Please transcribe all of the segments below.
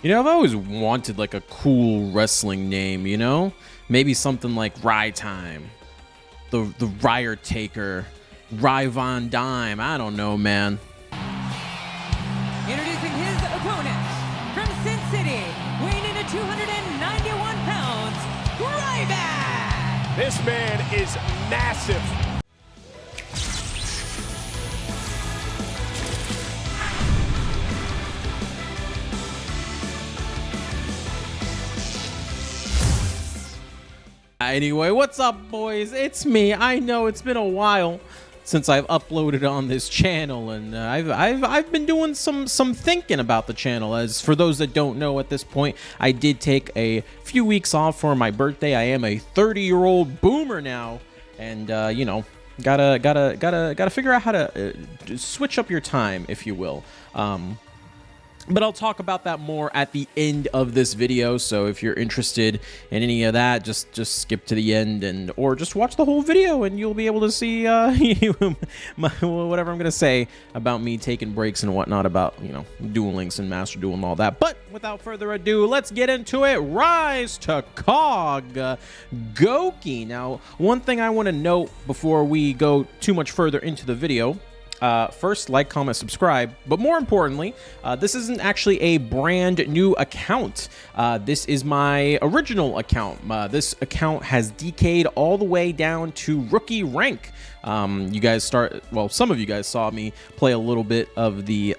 You know, I've always wanted like a cool wrestling name, you know? Maybe something like Rye Time, the Ryer Taker, Rye Von Dime. I don't know, man. Introducing his opponent from Sin City, weighing in at 291 pounds, Ryise! This man is massive. Anyway, what's up, boys? It's me. I know it's been a while since I've uploaded on this channel, and I've been doing some thinking about the channel. As for those that don't know, at this point, I did take a few weeks off for my birthday. I am a 30-year-old boomer now, and you know, gotta figure out how to switch up your time, if you will. But I'll talk about that more at the end of this video. So if you're interested in any of that, just skip to the end or just watch the whole video, and you'll be able to see whatever I'm gonna say about me taking breaks and whatnot about, you know, Duel Links and Master Duel and all that. But without further ado, let's get into it. Rise to KoG, Gokey. Now, one thing I want to note before we go too much further into the video. First, like, comment, subscribe, but more importantly, this isn't actually a brand new account. This is my original account. This account has decayed all the way down to rookie rank. You guys some of you guys saw me play a little bit of the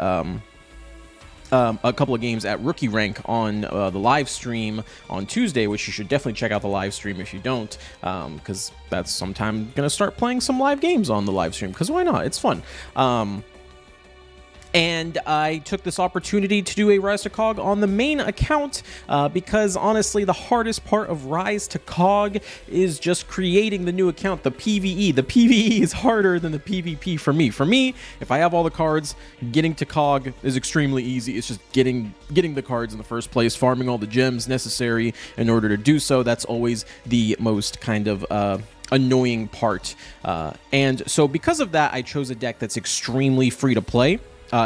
a couple of games at rookie rank on the live stream on Tuesday, which you should definitely check out the live stream if you don't, because that's sometime gonna start playing some live games on the live stream, because why not? It's fun. And I took this opportunity to do a Rise to KoG on the main account because honestly, the hardest part of Rise to KoG is just creating the new account, the PvE. The PvE is harder than the PvP for me. For me, if I have all the cards, getting to KoG is extremely easy. It's just getting the cards in the first place, farming all the gems necessary in order to do so. That's always the most kind of annoying part. And so because of that, I chose a deck that's extremely free to play.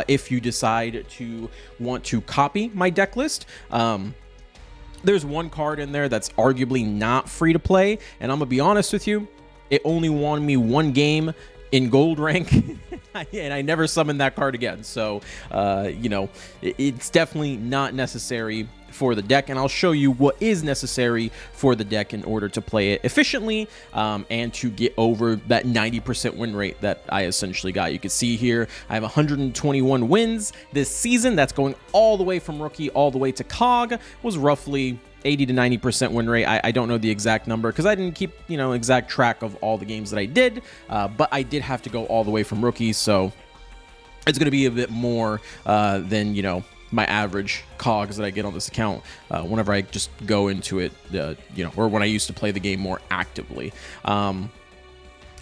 If you decide to want to copy my deck list, there's one card in there that's arguably not free to play, and I'm gonna be honest with you, it only won me one game in gold rank, and I never summoned that card again. So, you know, it's definitely not necessary for the deck, and I'll show you what is necessary for the deck in order to play it efficiently and to get over that 90% win rate that I essentially got. You can see here I have 121 wins this season. That's going all the way from rookie all the way to KoG. Was roughly 80 to 90% win rate. I don't know the exact number because I didn't keep, you know, exact track of all the games that I did, but I did have to go all the way from rookie, so it's going to be a bit more than, you know, my average KoGs that I get on this account whenever I just go into it, you know, or when I used to play the game more actively.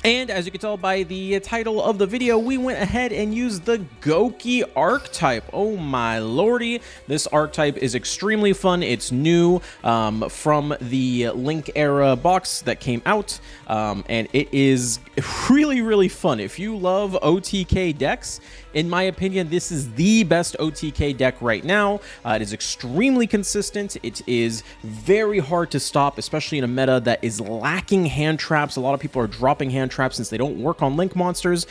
And as you can tell by the title of the video, we went ahead and used the Gouki archetype. Oh my lordy, this archetype is extremely fun. It's new from the Link era box that came out, and it is really fun. If you love OTK decks, in my opinion, this is the best OTK deck right now. It is extremely consistent. It is very hard to stop, especially in a meta that is lacking hand traps. A lot of people are dropping hand traps since they don't work on Link monsters.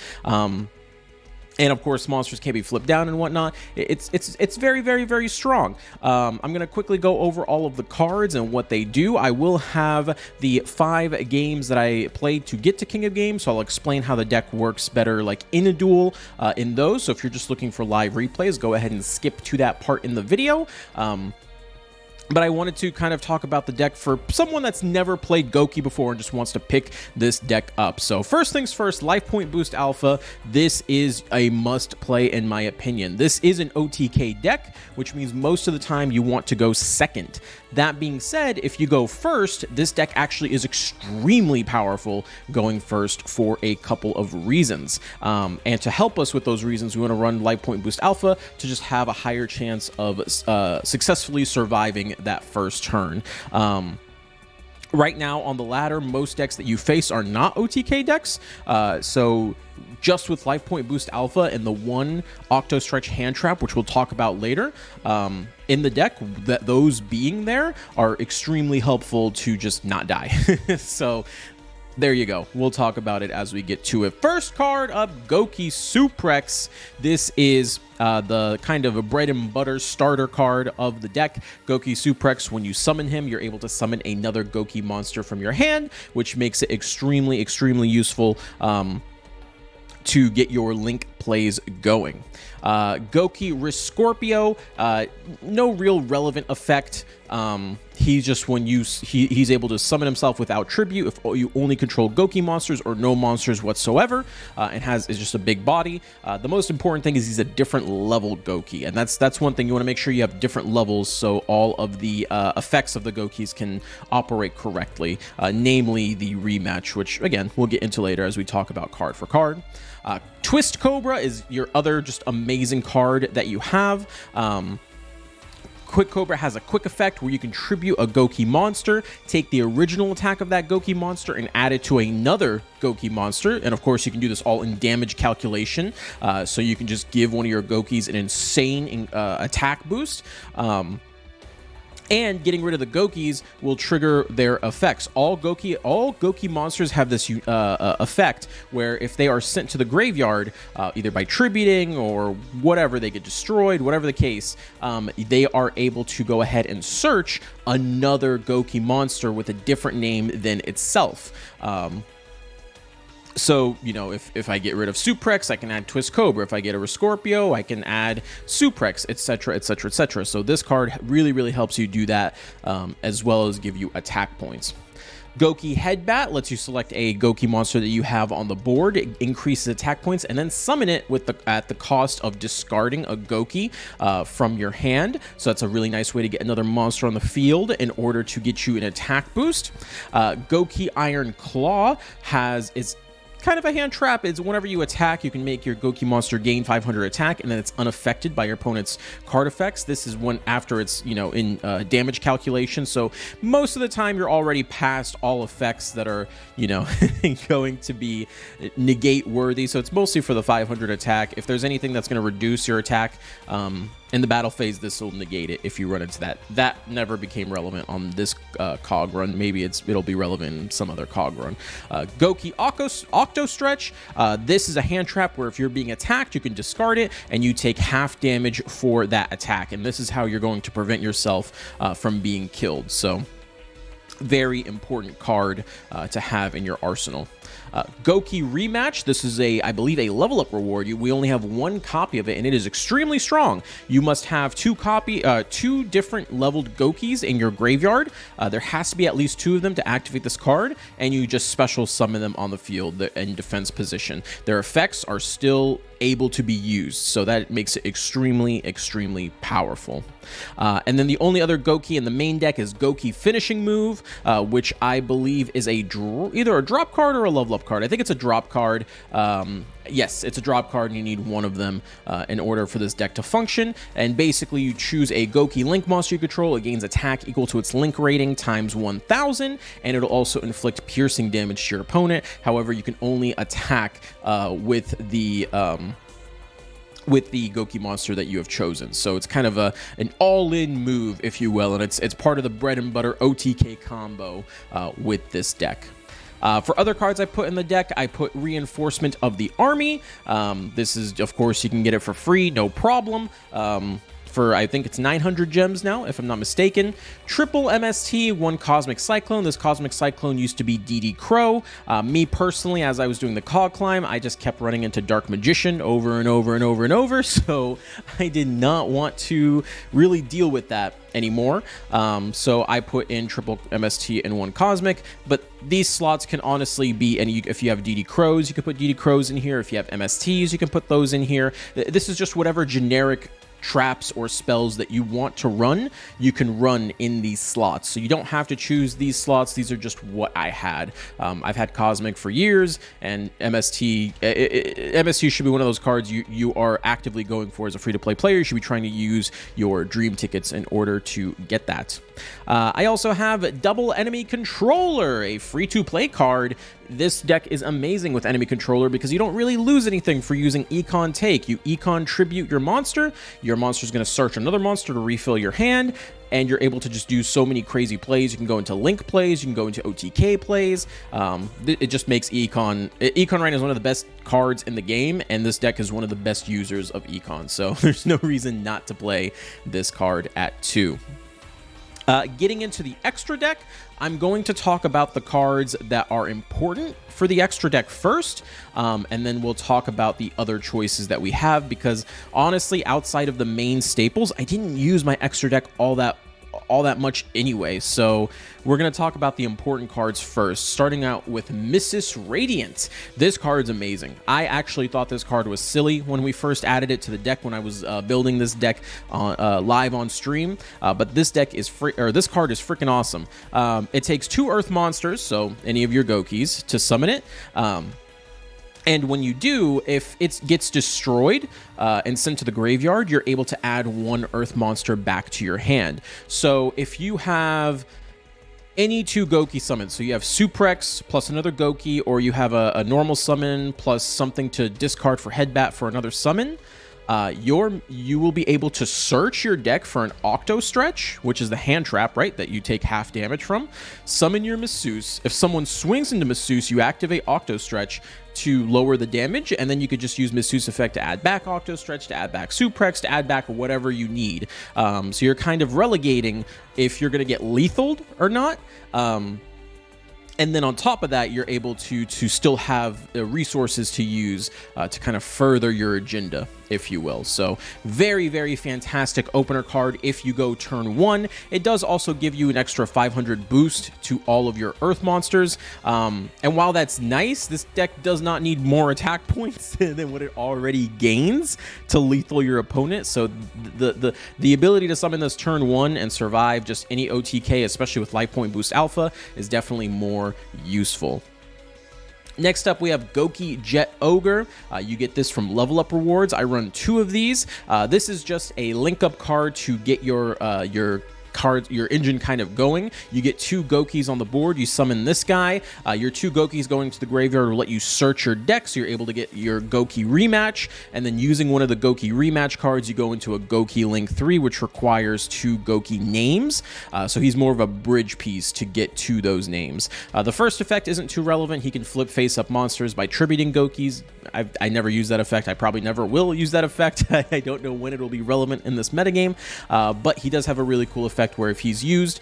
And of course, monsters can't be flipped down and whatnot. It's very strong. I'm gonna quickly go over all of the cards and what they do. I will have the 5 games that I played to get to King of Games, so I'll explain how the deck works better, like in a duel, in those. So if you're just looking for live replays, go ahead and skip to that part in the video. But I wanted to kind of talk about the deck for someone that's never played Goki before and just wants to pick this deck up. So first things first, Life Point Boost Alpha. This is a must play in my opinion. This is an OTK deck, which means most of the time you want to go second. That being said, if you go first, this deck actually is extremely powerful going first for a couple of reasons. And to help us with those reasons, we want to run Life Point Boost Alpha to just have a higher chance of successfully surviving that first turn. Right now on the ladder, most decks that you face are not OTK decks. So just with Life Point Boost Alpha and the one Octo Stretch hand trap, which we'll talk about later, in the deck, that those being there are extremely helpful to just not die. So there you go. We'll talk about it as we get to it. First card up, Gouki Suprex. This is the kind of a bread and butter starter card of the deck. Gouki Suprex, when you summon him, you're able to summon another Goki monster from your hand, which makes it extremely, extremely useful to get your link plays going. Goki Riscorpio, no real relevant effect. He's just when he's able to summon himself without tribute if you only control Goki monsters or no monsters whatsoever, and is just a big body. The most important thing is he's a different level Goki, and that's one thing you want to make sure you have different levels so all of the effects of the Gokis can operate correctly, namely the rematch, which again we'll get into later as we talk about card for card. Twist Cobra is your other just amazing card that you have. Quick Cobra has a quick effect where you can tribute a Goki monster, take the original attack of that Goki monster and add it to another Goki monster. And of course, you can do this all in damage calculation. So you can just give one of your Gokis an insane attack boost. And getting rid of the Gokis will trigger their effects. All Goki monsters have this effect where if they are sent to the graveyard, either by tributing or whatever, they get destroyed, whatever the case, they are able to go ahead and search another Goki monster with a different name than itself. So, you know, if I get rid of Suprex, I can add Twist Cobra. If I get a Riscorpio, I can add Suprex, etc., etc., etc. So this card really, really helps you do that, as well as give you attack points. Goki Headbat lets you select a Goki monster that you have on the board. It increases attack points and then summon it at the cost of discarding a Goki from your hand. So that's a really nice way to get another monster on the field in order to get you an attack boost. Goki Iron Claw is kind of a hand trap. Is whenever you attack, you can make your Goki monster gain 500 attack, and then it's unaffected by your opponent's card effects. This is one after it's, you know, in damage calculation. So most of the time, you're already past all effects that are, you know, going to be negate worthy. So it's mostly for the 500 attack. If there's anything that's going to reduce your attack in the battle phase, this will negate it if you run into that. That never became relevant on this KoG run. Maybe it'll be relevant in some other KoG run. Goki Octo Stretch. This is a hand trap where if you're being attacked, you can discard it and you take half damage for that attack. And this is how you're going to prevent yourself from being killed. So very important card to have in your arsenal. Goki Rematch. This is I believe a level up reward. We only have one copy of it, and it is extremely strong. You must have two different leveled Gokis in your graveyard. There has to be at least two of them to activate this card, and you just special summon them on the field in defense position. Their effects are still able to be used, so that makes it extremely, extremely powerful. And then the only other Goki in the main deck is Goki Finishing Move, which I believe is either a drop card or a level up card. I think it's a drop card. Yes, it's a drop card, and you need one of them in order for this deck to function. And basically, you choose a Goki Link monster you control. It gains attack equal to its Link rating times 1,000, and it'll also inflict piercing damage to your opponent. However, you can only attack with the Goki monster that you have chosen. So it's kind of an all-in move, if you will, and it's part of the bread and butter OTK combo with this deck. For other cards I put in the deck, I put Reinforcement of the Army. This is, of course, you can get it for free, no problem. For I think it's 900 gems now, if I'm not mistaken. Triple MST, one Cosmic Cyclone. This Cosmic Cyclone used to be DD Crow. Me personally, as I was doing the KoG climb, I just kept running into Dark Magician over and over and over and over, so I did not want to really deal with that anymore. So I put in triple MST and one Cosmic, but these slots can honestly be, and if you have DD Crows, you can put DD Crows in here. If you have MSTs, you can put those in here. This is just whatever generic traps or spells that you want to run, you can run in these slots. So you don't have to choose these slots. These are just what I had. I've had Cosmic for years, and MST should be one of those cards you are actively going for as a free-to-play player. You should be trying to use your dream tickets in order to get that. I also have Double Enemy Controller, a free-to-play card. This deck is amazing with Enemy Controller because you don't really lose anything for using Econ Take. You Econ Tribute your monster's going to search another monster to refill your hand, and you're able to just do so many crazy plays. You can go into Link plays, you can go into OTK plays. It just makes Econ right now is one of the best cards in the game, and this deck is one of the best users of Econ, so there's no reason not to play this card at 2. Getting into the extra deck, I'm going to talk about the cards that are important for the extra deck first, and then we'll talk about the other choices that we have, because honestly, outside of the main staples, I didn't use my extra deck all that much anyway. So we're going to talk about the important cards first, starting out with Mrs. Radiant. This card's amazing. I actually thought this card was silly when we first added it to the deck when I was building this deck live on stream, but this card is freaking awesome. It takes 2 Earth monsters, so any of your Gokis, to summon it. And when you do, if it gets destroyed and sent to the graveyard, you're able to add 1 Earth monster back to your hand. So if you have any 2 Goki summons, so you have Suprex plus another Goki, or you have a normal summon plus something to discard for Headbat for another summon, you will be able to search your deck for an Octo Stretch, which is the hand trap, right, that you take half damage from. Summon your Masseuse. If someone swings into Masseuse, you activate Octo Stretch to lower the damage, and then you could just use Masseuse effect to add back Octo Stretch, to add back Suprex, to add back whatever you need. So you're kind of relegating if you're going to get lethaled or not. And then on top of that, you're able to still have the resources to use to kind of further your agenda, if you will. So very, very fantastic opener card if you go turn 1. It does also give you an extra 500 boost to all of your Earth monsters. And while that's nice, this deck does not need more attack points than what it already gains to lethal your opponent. So the ability to summon this turn 1 and survive just any OTK, especially with Life Point Boost Alpha, is definitely more useful. Next up, we have Gouki Jet Ogre. You get this from level up rewards. I run 2 of these. This is just a link up card to get your engine kind of going. You get 2 Gokis on the board. You summon this guy. Your 2 Gokis going to the graveyard will let you search your deck, so you're able to get your Goki rematch. And then using one of the Goki rematch cards, you go into a Goki Link 3, which requires 2 Goki names. So he's more of a bridge piece to get to those names. The first effect isn't too relevant. He can flip face-up monsters by tributing Gokis. I never use that effect. I probably never will use that effect. I don't know when it'll be relevant in this metagame, but he does have a really cool effect where if he's used,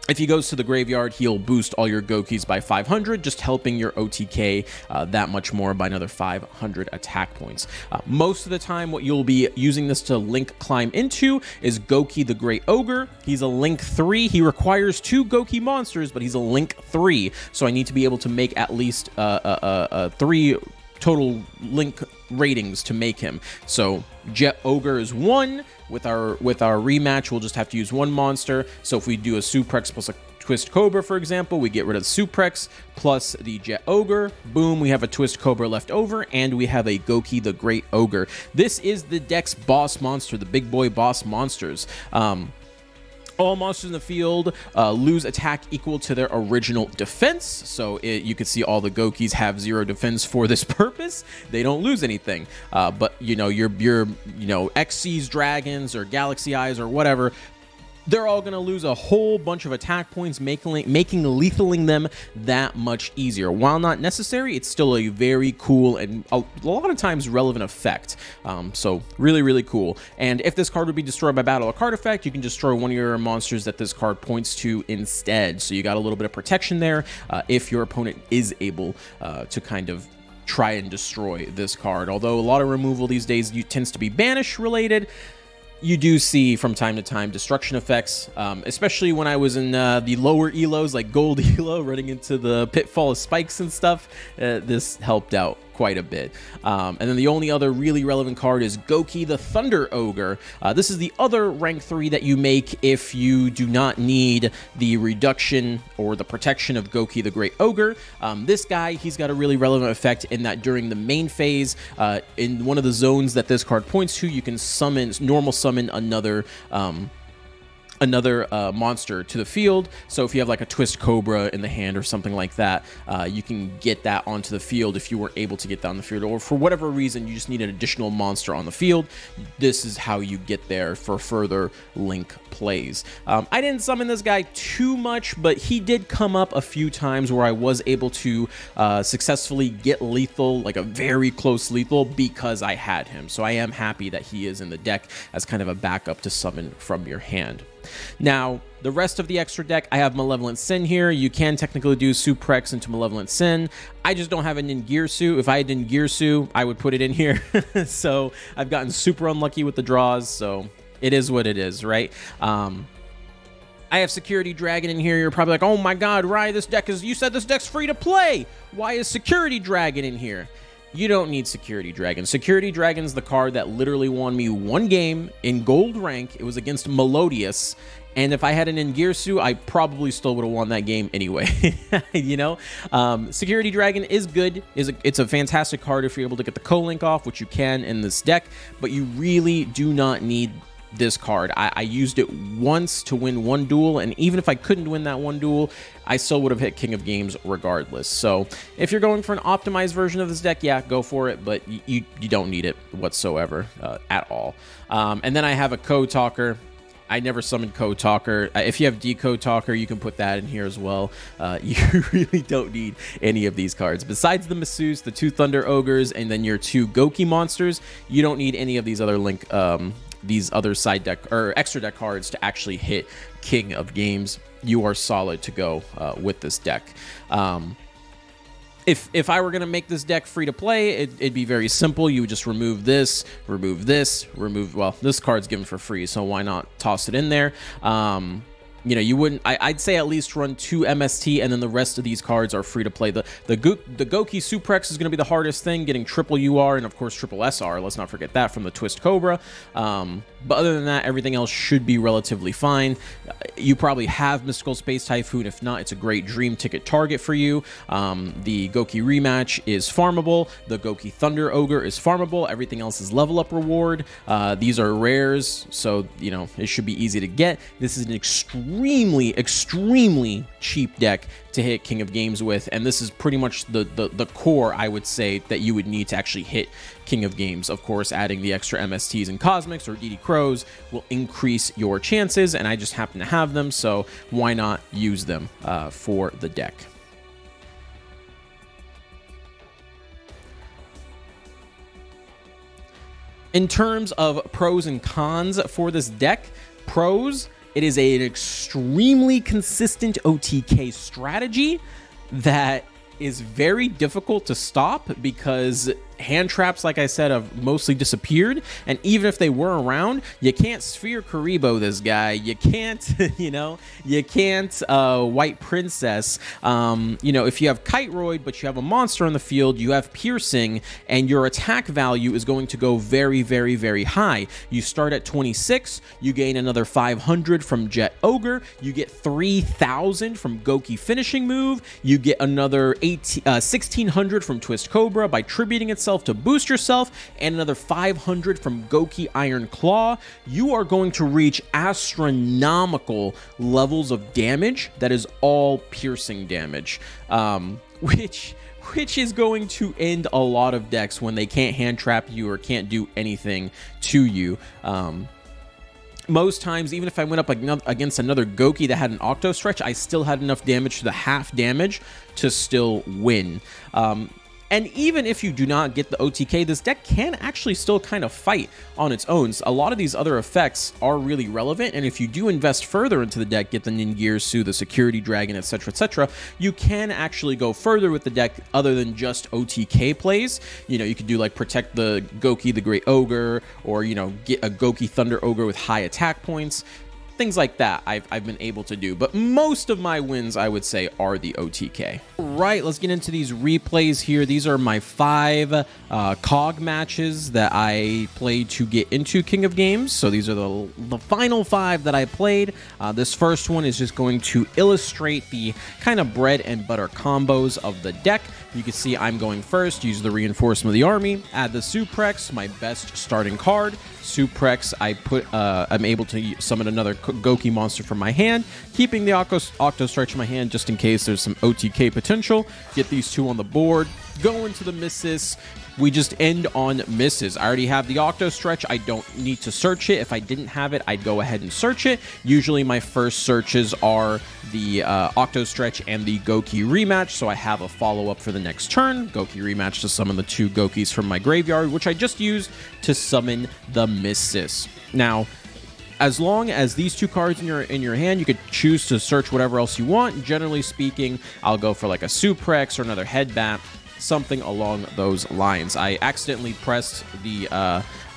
if he goes to the graveyard, he'll boost all your Gokis by 500, just helping your OTK that much more by another 500 attack points. Most of the time, what you'll be using this to link climb into is Goki the Great Ogre. He's a link 3. He requires 2 Goki monsters, but he's a link 3. So I need to be able to make at least 3 total link ratings to make him. So Jet Ogre is 1. With our rematch, we'll just have to use 1 monster. So if we do a Suprex plus a Twist Cobra, for example, we get rid of the Suprex plus the Jet Ogre. Boom, we have a Twist Cobra left over, and we have a Goki the Great Ogre. This is the deck's boss monster, the big boy boss monsters. All monsters in the field lose attack equal to their original defense. So you can see all the Gokis have 0 defense for this purpose. They don't lose anything. But your Xyz dragons or Galaxy Eyes or whatever, they're all going to lose a whole bunch of attack points, making lethaling them that much easier. While not necessary, it's still a very cool and a lot of times relevant effect. So really, really cool. And if this card would be destroyed by battle or card effect, you can destroy one of your monsters that this card points to instead. So you got a little bit of protection there if your opponent is able to kind of try and destroy this card. Although a lot of removal these days tends to be banish related, you do see from time to time destruction effects, especially when I was in the lower elos like gold elo running into the pitfall of spikes and stuff. This helped out quite a bit. And then the only other really relevant card is Gokey the Thunder Ogre. This is the other rank 3 that you make if you do not need the reduction or the protection of Gokey the Great Ogre. This guy, he's got a really relevant effect in that during the main phase, in one of the zones that this card points to, you can normal summon another monster to the field. So if you have like a Twist Cobra in the hand or something like that, you can get that onto the field if you weren't able to get that on the field, or for whatever reason you just need an additional monster on the field. This is how you get there for further Link plays. I didn't summon this guy too much, but he did come up a few times where I was able to successfully get lethal, like a very close lethal, because I had him. So I am happy that he is in the deck as kind of a backup to summon from your hand. Now, the rest of the extra deck, I have Malevolent Sin here. You can technically do Suprex into Malevolent Sin. I just don't have a Ningirsu. If I had Ningirsu, I would put it in here. So I've gotten super unlucky with the draws, so it is what it is, right? I have Security Dragon in here. You're probably like, oh my god, Rye, this deck is, you said this deck's free to play. Why is Security Dragon in here? You don't need Security Dragon. Security Dragon's the card that literally won me one game in gold rank. It was against Melodious. And if I had an Ningirsu, I probably still would have won that game anyway. You know? Security Dragon is good. It's a fantastic card if you're able to get the co-link off, which you can in this deck. But you really do not need this card. I used it once to win one duel, and even if I couldn't win that one duel, I still would have hit King of Games regardless. So if you're going for an optimized version of this deck, yeah, go for it, but you don't need it whatsoever at all. And then I have a Code Talker. I never summoned Code Talker. If you have Decode Talker, you can put that in here as well. You really don't need any of these cards. Besides the Masseuse, the 2 Thunder Ogres, and then your 2 Gouki monsters, you don't need any of these other these other side deck or extra deck cards to actually hit King of Games. You are solid to go with this deck. If I were going to make this deck free to play, it'd be very simple. You would just remove this, well, this card's given for free, so why not toss it in there? You know, you wouldn't, I'd say at least run 2 MST, and then the rest of these cards are free to play. The Gouki Suprex is going to be the hardest thing, getting triple UR and of course triple SR. Let's not forget that from the Twist Cobra. But other than that, everything else should be relatively fine. You probably have Mystical Space Typhoon. If not, it's a great dream ticket target for you. The Gouki rematch is farmable. The Gouki Thunder Ogre is farmable. Everything else is level up reward. These are rares, so you know it should be easy to get. This is an extremely cheap deck to hit King of Games with, and this is pretty much the core, I would say, that you would need to actually hit King of Games. Of course, adding the extra MSTs and Cosmics or DD Crows will increase your chances, and I just happen to have them, so why not use them for the deck? In terms of pros and cons for this deck, pros, it is an extremely consistent OTK strategy that is very difficult to stop because hand traps, like I said, have mostly disappeared, and even if they were around, you can't Sphere Karibo this guy, you can't you can't White Princess. If you have Kiteroid but you have a monster on the field, you have Piercing, and your attack value is going to go very, very, very high. You start at 26, you gain another 500 from Jet Ogre, you get 3,000 from Goki finishing move, you get another 1,600 from Twist Cobra by tributing itself to boost yourself, and another 500 from Goki Iron Claw. You are going to reach astronomical levels of damage that is all piercing damage, which is going to end a lot of decks when they can't hand trap you or can't do anything to you. Most times, even if I went up against another Goki that had an Octo Stretch, I still had enough damage to the half damage to still win. And even if you do not get the OTK, this deck can actually still kind of fight on its own. So a lot of these other effects are really relevant, and if you do invest further into the deck, get the Ningirsu, the Security Dragon, etc., you can actually go further with the deck other than just OTK plays. You know, you could do like protect the Goki, the Great Ogre, or, you know, get a Goki Thunder Ogre with high attack points. things like that I've been able to do. But most of my wins, I would say, are the OTK. Right, let's get into these replays here. These are my 5 KoG matches that I played to get into King of Games. So these are the final 5 that I played. This first one is just going to illustrate the kind of bread and butter combos of the deck. You can see I'm going first, use the Reinforcement of the Army, add the Suprex, my best starting card. Suprex, I'm able to summon another Goki monster from my hand, keeping the Octo Stretch in my hand just in case there's some OTK potential. Get these 2 on the board, go into the misses. We just end on misses. I already have the Octo Stretch. I don't need to search it. If I didn't have it, I'd go ahead and search it. Usually my first searches are the Octo Stretch and the Goki rematch, so I have a follow-up for the next turn. Goki rematch to summon the 2 Gokis from my graveyard, which I just used to summon the misses. Now, as long as these 2 cards in your hand, you could choose to search whatever else you want. Generally speaking, I'll go for like a Suprex or another Headbat, something along those lines. I accidentally pressed the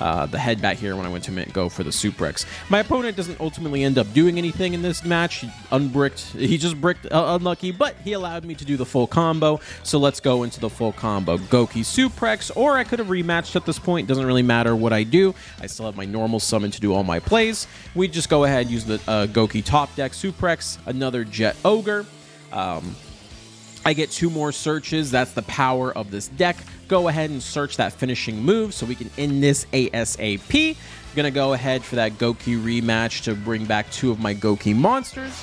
Headbat here when I went to go for the Suprex. My opponent doesn't ultimately end up doing anything in this match. He just bricked unlucky, but he allowed me to do the full combo. So let's go into the full combo. Goki Suprex, or I could have rematched at this point. Doesn't really matter what I do. I still have my normal summon to do all my plays. We just go ahead and use the Goki top deck Suprex, another Jet Ogre. I get 2 more searches. That's the power of this deck. Go ahead and search that finishing move so we can end this ASAP. Gonna go ahead for that Goki rematch to bring back 2 of my Goki monsters.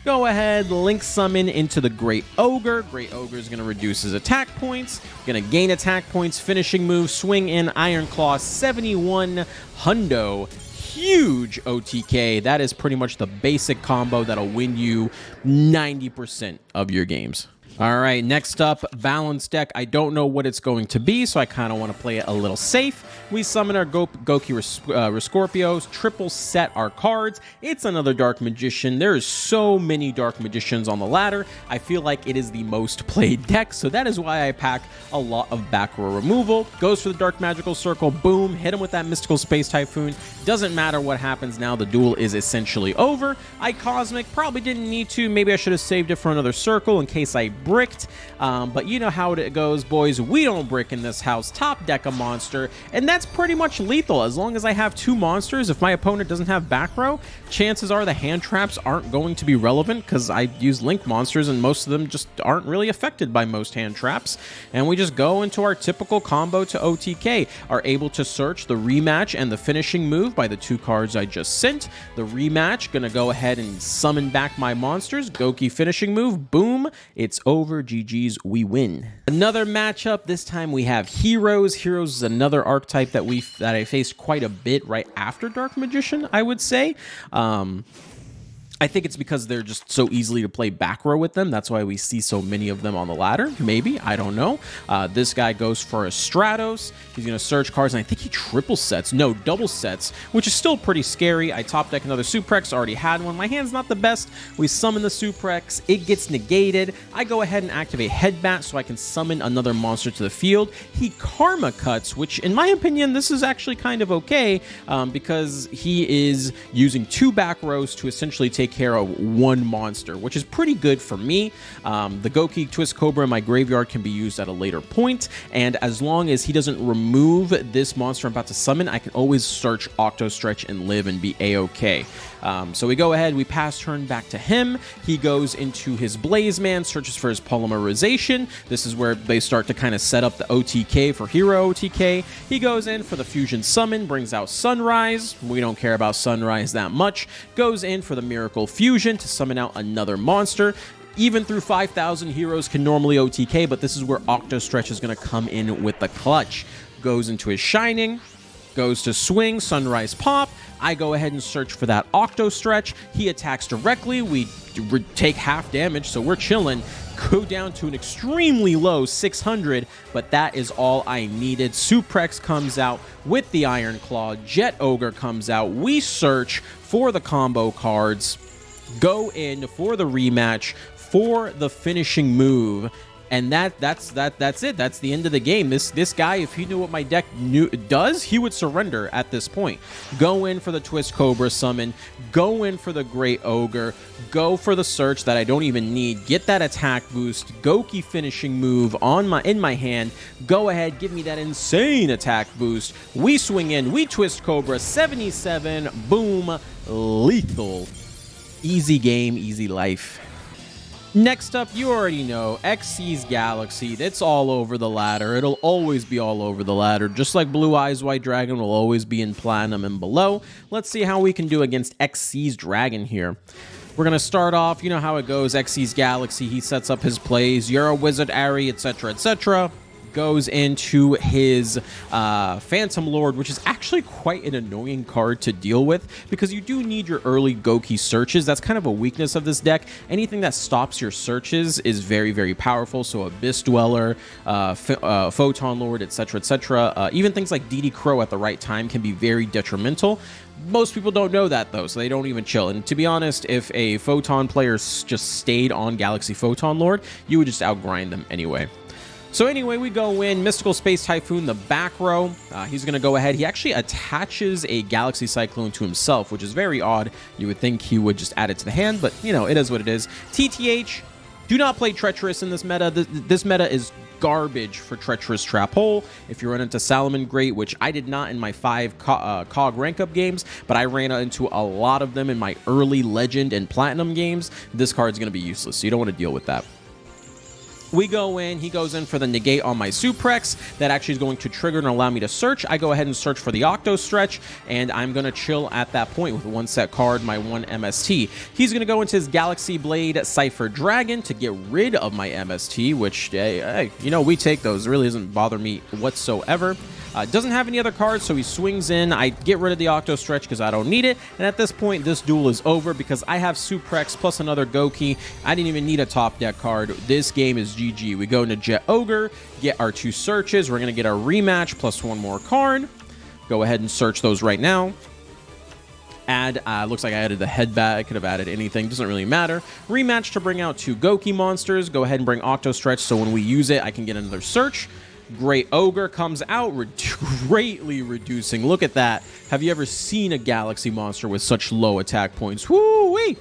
Go ahead, link summon into the Great Ogre. Great Ogre is going to reduce his attack points. Going to gain attack points. Finishing move, swing in Iron Claw, 71 hundo. Huge OTK. That is pretty much the basic combo that'll win you 90% of your games. All right, next up, balanced deck. I don't know what it's going to be, so I kind of want to play it a little safe. We summon our Goki Rescorpios, triple set our cards. It's another Dark Magician. There is so many Dark Magicians on the ladder. I feel like it is the most played deck, so that is why I pack a lot of back row removal. Goes for the Dark Magical Circle, boom, hit him with that Mystical Space Typhoon. Doesn't matter what happens now, the duel is essentially over. I Cosmic, probably didn't need to. Maybe I should have saved it for another circle in case I bricked, but you know how it goes, boys. We don't brick in this house. Top deck a monster, and that's pretty much lethal. As long as I have 2 monsters, if my opponent doesn't have back row, chances are the hand traps aren't going to be relevant because I use link monsters and most of them just aren't really affected by most hand traps. And we just go into our typical combo to OTK, are able to search the rematch and the finishing move by the 2 cards I just sent. The rematch, gonna go ahead and summon back my monsters. Goki finishing move, boom, it's over. GG's, we win. Another matchup. This time we have Heroes. Heroes is another archetype that I faced quite a bit right after Dark Magician, I would say. I think it's because they're just so easily to play back row with them. That's why we see so many of them on the ladder. Maybe, I don't know. This guy goes for a Stratos. He's going to search cards, and I think he triple sets. No, double sets, which is still pretty scary. I top deck another Suprex. Already had one. My hand's not the best. We summon the Suprex. It gets negated. I go ahead and activate Headbat so I can summon another monster to the field. He Karma Cuts, which in my opinion, this is actually kind of okay because he is using 2 back rows to essentially take care of 1 monster, which is pretty good for me. The Goki Twist Cobra in my graveyard can be used at a later point, and as long as he doesn't remove this monster I'm about to summon, I can always search Octo Stretch and live and be a-okay. So we go ahead, we pass turn back to him. He goes into his Blaze Man, searches for his Polymerization. This is where they start to kind of set up the OTK for Hero OTK. He goes in for the Fusion Summon, brings out Sunrise. We don't care about Sunrise that much. Goes in for the Miracle Fusion to summon out another monster. Even through 5,000, Heroes can normally OTK, but this is where Octo Stretch is going to come in with the clutch. Goes into his Shining, goes to swing, Sunrise Pop. I go ahead and search for that Octo Stretch. He attacks directly. We take half damage, so we're chilling. Go down to an extremely low 600, but that is all I needed. Suprex comes out with the Iron Claw. Jet Ogre comes out. We search for the combo cards. Go in for the rematch, for the finishing move. And that's it. That's the end of the game. This guy, if he knew what my deck does, he would surrender at this point. Go in for the Twist Cobra summon. Go in for the Great Ogre. Go for the search that I don't even need. Get that attack boost. Gokey finishing move in my hand. Go ahead, give me that insane attack boost. We swing in. We Twist Cobra. 77. Boom. Lethal. Easy game, easy life. Next up, you already know, Xyz Galaxy. It's all over the ladder. It'll always be all over the ladder. Just like Blue Eyes White Dragon will always be in Platinum and below. Let's see how we can do against Xyz Dragon here. We're going to start off, you know how it goes, Xyz Galaxy. He sets up his plays. You're a Wizard, Ari, etc., etc. Goes into his Phantom Lord, which is actually quite an annoying card to deal with because you do need your early Gokey searches. That's kind of a weakness of this deck. Anything that stops your searches is very, very powerful. So Abyss Dweller, Photon Lord, etc., etc. Even things like DD Crow at the right time can be very detrimental. Most people don't know that, though, so they don't even chill. And to be honest, if a Photon player just stayed on Galaxy Photon Lord, you would just outgrind them anyway. So anyway, we go in Mystical Space Typhoon, the back row. He's going to go ahead. He actually attaches a Galaxy Cyclone to himself, which is very odd. You would think he would just add it to the hand, but, you know, it is what it is. TTH, do not play Treacherous in this meta. This meta is garbage for Treacherous Trap Hole. If you run into Salamangreat, which I did not in my 5 KoG rank up games, but I ran into a lot of them in my early Legend and Platinum games, this card's going to be useless, so you don't want to deal with that. We go in, he goes in for the negate on my Suprex. That actually is going to trigger and allow me to search. I go ahead and search for the Octo Stretch, and I'm going to chill at that point with one set card, my 1 MST. He's going to go into his Galaxy Blade Cypher Dragon to get rid of my MST, which, hey, you know, we take those. It really doesn't bother me whatsoever. Doesn't have any other cards, so he swings in. I get rid of the Octo Stretch because I don't need it. And at this point, this duel is over because I have Suprex plus another Gokey. I didn't even need a top deck card. This game is GG. We go into Jet Ogre, get our 2 searches. We're going to get our rematch plus 1 more card. Go ahead and search those right now. Add, looks like I added the headbat. I could have added anything. Doesn't really matter. Rematch to bring out 2 Gokey monsters. Go ahead and bring Octo Stretch so when we use it, I can get another search. Great Ogre comes out, greatly reducing. Look at that. Have you ever seen a Galaxy monster with such low attack points? Woo-wee!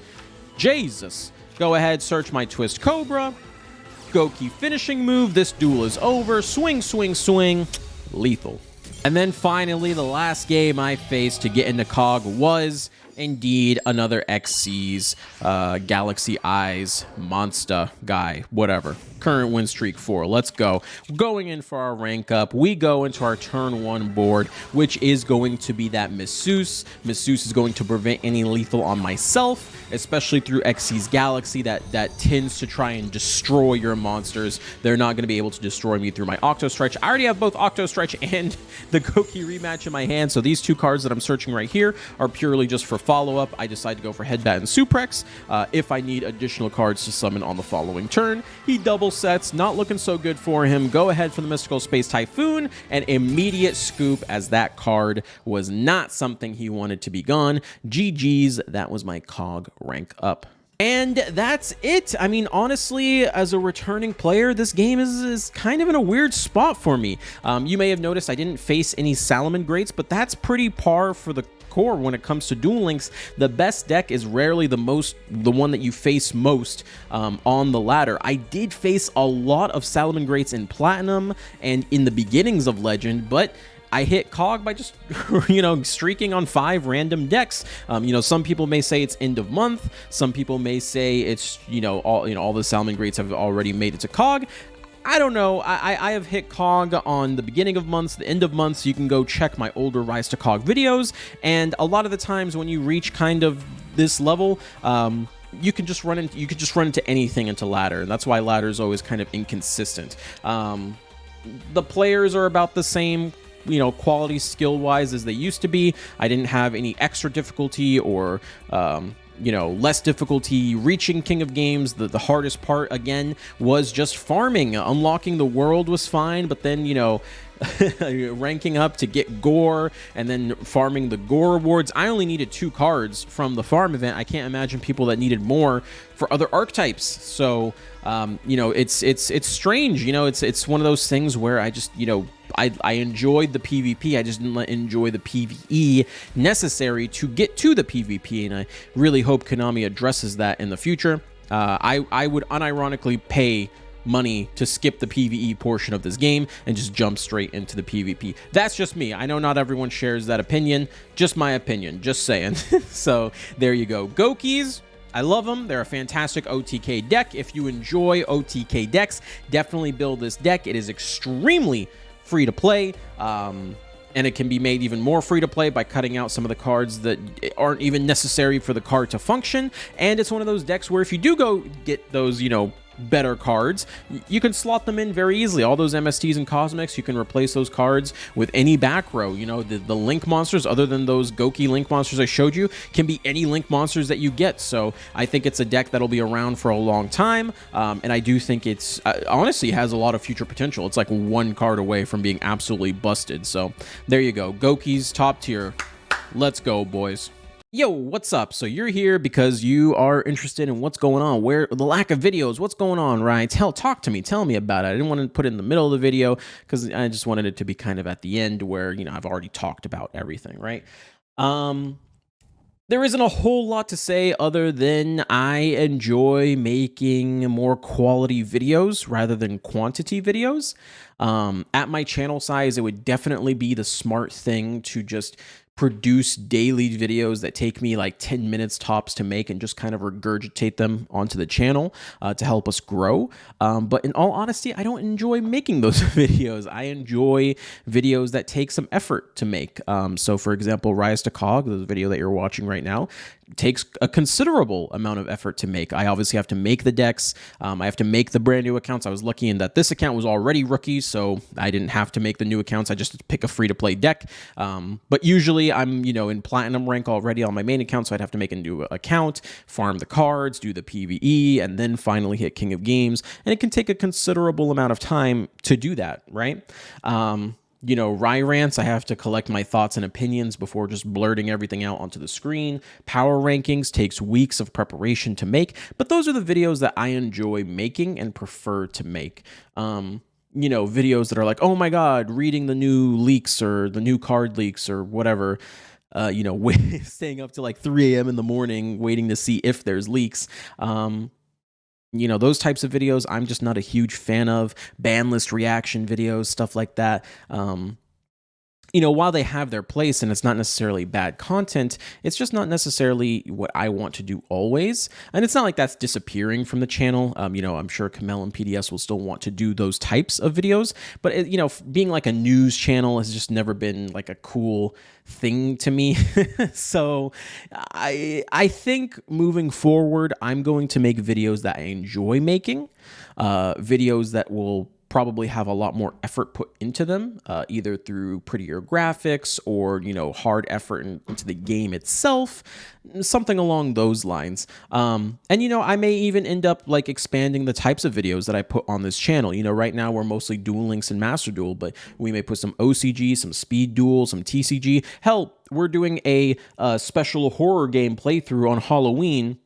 Jesus. Go ahead, search my Twist Cobra. Gokey finishing move. This duel is over. Swing, swing, swing. Lethal. And then finally, the last game I faced to get into KoG was indeed another Xyz Galaxy Eyes monster guy, whatever. Current win streak 4. Let's go. Going in for our rank up. We go into our turn 1 board, which is going to be that Masseuse. Masseuse is going to prevent any lethal on myself, especially through Xyz Galaxy that tends to try and destroy your monsters. They're not going to be able to destroy me through my Octo Stretch. I already have both Octo Stretch and the Gokey rematch in my hand, so these 2 cards that I'm searching right here are purely just for follow-up. I decide to go for Headbat and Suprex if I need additional cards to summon on the following turn. He double sets, not looking so good for him. Go ahead for the Mystical Space Typhoon, and immediate scoop as that card was not something he wanted to be gone. GG's, that was my KoG rank up. And that's it. I mean, honestly, as a returning player, this game is kind of in a weird spot for me. You may have noticed I didn't face any Salamangreats, but that's pretty par for the core when it comes to Duel Links. The best deck is rarely the one that you face most on the ladder. I did face a lot of Salamangreats in Platinum and in the beginnings of Legend, but I hit KoG by just, you know, streaking on 5 random decks. You know, some people may say it's end of month. Some people may say it's, all the Salamangreats have already made it to KoG. I don't know. I have hit KoG on the beginning of months, the end of months. You can go check my older Rise to KoG videos. And a lot of the times when you reach kind of this level, you can just run into anything into ladder, and that's why ladder is always kind of inconsistent. The players are about the same, quality skill wise as they used to be. I didn't have any extra difficulty or you know, less difficulty reaching King of Games. The hardest part, again, was just farming. Unlocking the world was fine, but then, you know, ranking up to get gore and then farming the gore rewards. I only needed 2 cards from the farm event. I can't imagine people that needed more for other archetypes. So, you know, it's strange. You know, it's one of those things where I just, you know, I enjoyed the PvP. I just didn't enjoy the PvE necessary to get to the PvP, and I really hope Konami addresses that in the future. I would unironically pay money to skip the PvE portion of this game and just jump straight into the PvP. That's just me. I know not everyone shares that opinion. Just my opinion. Just saying. So there you go. Gokies, I love them. They're a fantastic OTK deck. If you enjoy OTK decks, definitely build this deck. It is extremely free to play. And it can be made even more free to play by cutting out some of the cards that aren't even necessary for the card to function. And it's one of those decks where if you do go get those, you know, better cards, you can slot them in very easily. All those MSTs and Cosmics, you can replace those cards with any back row. You know, the Link monsters, other than those Goki Link monsters I showed you, can be any Link monsters that you get. So I think it's a deck that'll be around for a long time, and I do think it's honestly has a lot of future potential. It's like 1 card away from being absolutely busted. So there you go. Goki's top tier. Let's go, boys. Yo, what's up? So you're here because you are interested in what's going on, where the lack of videos, what's going on, right? Talk to me, tell me about it. I didn't want to put it in the middle of the video because I just wanted it to be kind of at the end where, you know, I've already talked about everything, right? There isn't a whole lot to say other than I enjoy making more quality videos rather than quantity videos. At my channel size, it would definitely be the smart thing to just produce daily videos that take me like 10 minutes tops to make and just kind of regurgitate them onto the channel to help us grow. But in all honesty, I don't enjoy making those videos. I enjoy videos that take some effort to make. So for example, Ryise to KoG, the video that you're watching right now, takes a considerable amount of effort to make. I obviously have to make the decks. I have to make the brand new accounts. I was lucky in that this account was already rookie, so I didn't have to make the new accounts. I just had to pick a free-to-play deck. But usually I'm, you know, in platinum rank already on my main account, so I'd have to make a new account, farm the cards, do the PvE, and then finally hit King of Games. And it can take a considerable amount of time to do that, right? You know, rants, I have to collect my thoughts and opinions before just blurting everything out onto the screen. Power rankings takes weeks of preparation to make, but those are the videos that I enjoy making and prefer to make. You know, videos that are like, oh my God, reading the new leaks or the new card leaks or whatever. You know, staying up to like 3 a.m. in the morning waiting to see if there's leaks. You know, those types of videos I'm just not a huge fan of. Ban list reaction videos, stuff like that. You know, while they have their place and it's not necessarily bad content, it's just not necessarily what I want to do always. And it's not like that's disappearing from the channel. You know, I'm sure Kamel and PDS will still want to do those types of videos. But, it, you know, being like a news channel has just never been like a cool thing to me. So I think moving forward, I'm going to make videos that I enjoy making, videos that will probably have a lot more effort put into them, either through prettier graphics or, you know, hard effort into the game itself, something along those lines. And, you know, I may even end up like expanding the types of videos that I put on this channel. You know, right now we're mostly Duel Links and Master Duel, but we may put some OCG, some Speed Duel, some TCG. Hell, we're doing a special horror game playthrough on Halloween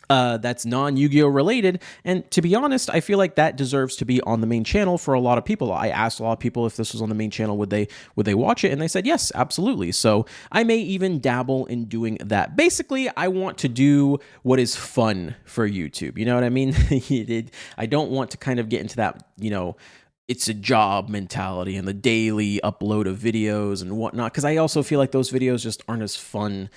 that's non-Yu-Gi-Oh related, and to be honest, I feel like that deserves to be on the main channel for a lot of people. I asked a lot of people if this was on the main channel, would they watch it, and they said yes, absolutely. So I may even dabble in doing that. Basically, I want to do what is fun for YouTube. You know what I mean? I don't want to kind of get into that, you know, it's a job mentality and the daily upload of videos and whatnot, because I also feel like those videos just aren't as fun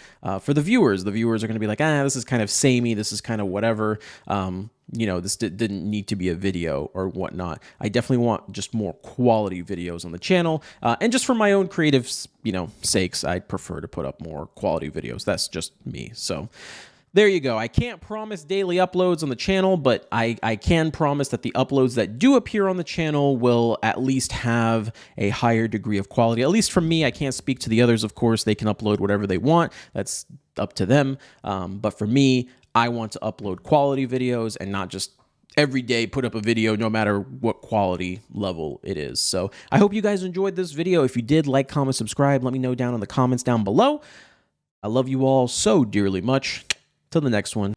for the viewers. The viewers are going to be like, this is kind of samey, this is kind of whatever, you know, this didn't need to be a video or whatnot. I definitely want just more quality videos on the channel, and just for my own creative, you know, sakes, I'd prefer to put up more quality videos. That's just me. So There you go. I can't promise daily uploads on the channel, but I can promise that the uploads that do appear on the channel will at least have a higher degree of quality. At least from me. I can't speak to the others, of course. They can upload whatever they want. That's up to them. But for me, I want to upload quality videos and not just every day put up a video no matter what quality level it is. So I hope you guys enjoyed this video. If you did, like, comment, subscribe. Let me know down in the comments down below. I love you all so dearly much. Till the next one.